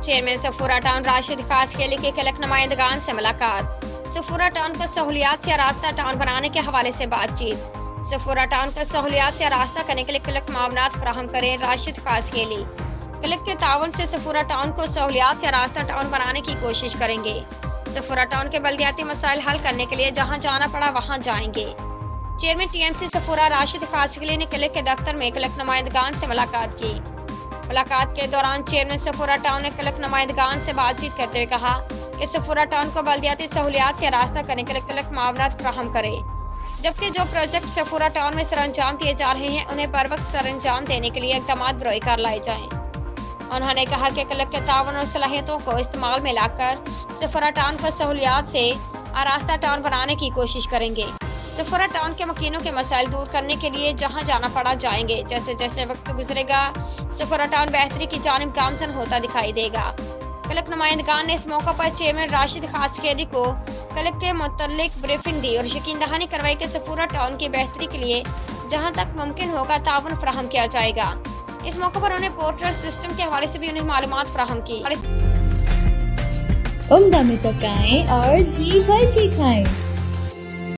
Chairman Safura town Rashid खास खेली के क्लिक नुमाइंदगान से मुलाकात। सफूरा टाउन को सहूलियात से रास्ता टाउन बनाने के हवाले से बातचीत। सफूरा टाउन को सहूलियात से रास्ता करने के लिए क्लिक मामलात फराहम करें राशिद खास खेली। क्लिक के ताउन से सफूरा टाउन को सहूलियात से रास्ता टाउन बनाने की कोशिश करेंगे। सफूरा टाउन के बल्दियाती मसाइल हल करने के लिए जहां जाना पड़ा वहां जाएंगे। चेयरमैन टीएमसी सफूरा राशिद खासगली ने क्लिक के दफ्तर में क्लिक नुमाइंदगान से मुलाकात की। मुलाकात के दौरान चेयरमैन सफूरा टाउन ने क्लिक नुमाइंदगान से बातचीत करते हुए कहा कि सफूरा टाउन को बल्दियाती सहूलियात से रास्ता करने के लिए क्लिक मामलात फराहम करे, जबकि जो प्रोजेक्ट सफूरा टाउन में सरअंजाम दिए जा रहे हैं उन्हें बर वक्त सरअंजाम देने के लिए इक़दामात बरोए कार लाए जाएं। उन्होंने कहा कि क्लिक के तावन और सलाहियतों को इस्तेमाल में लाकर सफूरा टाउन को सहूलियात से आरास्ता टाउन बनाने की कोशिश करेंगे। सफूरा टाउन के मकीनों के मसाइल दूर करने के लिए जहां जाना पड़ा जाएंगे। जैसे जैसे वक्त गुजरेगा सफूरा टाउन बेहतरी की जानिब गामजन होता दिखाई देगा। क्लिक नुमाइंदगान ने इस मौका पर चेयरमैन राशिद खासखेदी को क्लिक के मुतल्लिक ब्रीफिंग दी और यकीन दहानी करवाई कि सफूरा टाउन की बेहतरी के लिए जहां तक मुमकिन होगा ताउन फराहम किया जाएगा। इस मौके पर उन्हें पोर्टल सिस्टम के हवाले से भी उन्हें मालूमात फराहम की। उम्दा में पकाएं और जी भर के खाएं।